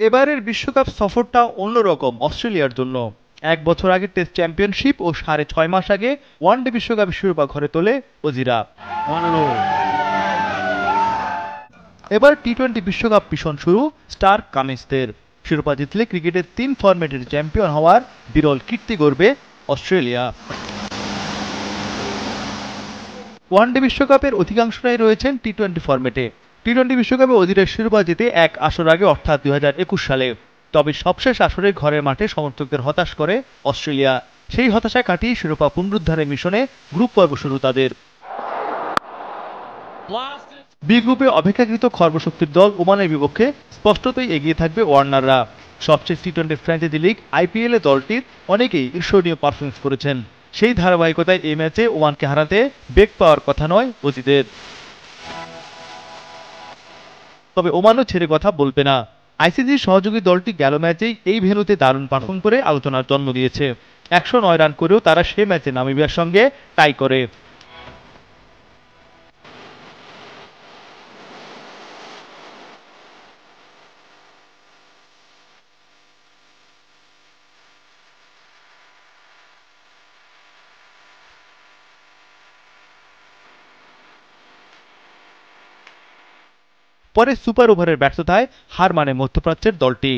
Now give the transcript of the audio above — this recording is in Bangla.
এবারের বিশ্বকাপ সফরটা অন্যরকম অস্ট্রেলিয়ার জন্য। এক বছর আগে টেস্ট চ্যাম্পিয়নশিপ ও ৬.৫ মাস আগে ওয়ানডে বিশ্বকাপের শিরোপা ঘরে তোলে অজিরা। এবার টি-20 বিশ্বকাপ মিশন শুরু স্টার কামিন্সদের। শিরোপা জিতলে ক্রিকেটের ৩ ফরম্যাটের চ্যাম্পিয়ন হওয়ার বিরল কীর্তি গড়বে অস্ট্রেলিয়া। ওয়ানডে বিশ্বকাপের অধিকাংশরাই রয়েছেন টি-20 ফরম্যাটে। টি-20 বিশ্বকাপে অজিরের শিরোপা জিতে এক আসর আগে অর্থাৎ ২০২১ সালে। তবে সবশেষ আসরে ঘরের মাঠে সমর্থকদের হতাশ করে অস্ট্রেলিয়া। সেই হতাশা কাটিয়ে শিরোপা পুনরুদ্ধারের মিশনে গ্রুপ পর্ব শুরু তাদের। বি গ্রুপে অপেক্ষাকৃত খর্বশক্তির দল ওমানের বিপক্ষে স্পষ্টতই এগিয়ে থাকবে ওয়ার্নাররা। সবচেয়ে টি-20 ফ্র্যাঞ্চাইজি লিগ আইপিএল এ দলটির অনেকেই ঈর্ষণীয় পারফরমেন্স করেছেন। সেই ধারাবাহিকতায় এই ম্যাচে ওমানকে হারাতে বেগ পাওয়ার কথা নয় অজিদের। তবে ওমানও ছেড়ে কথা বলবে না। আইসিসির সহযোগী দলটি গেল ম্যাচেই এই ভেন্যুতে দারুণ পারফর্ম করে আলোচনার জন্ম দিয়েছে। ১০৯ রান করেও তারা সে ম্যাচে নামিবিয়ার সঙ্গে টাই করে। পরে সুপার ওভারের ব্যর্থতায় হার মানে মধ্যপ্রাচ্যের দলটি।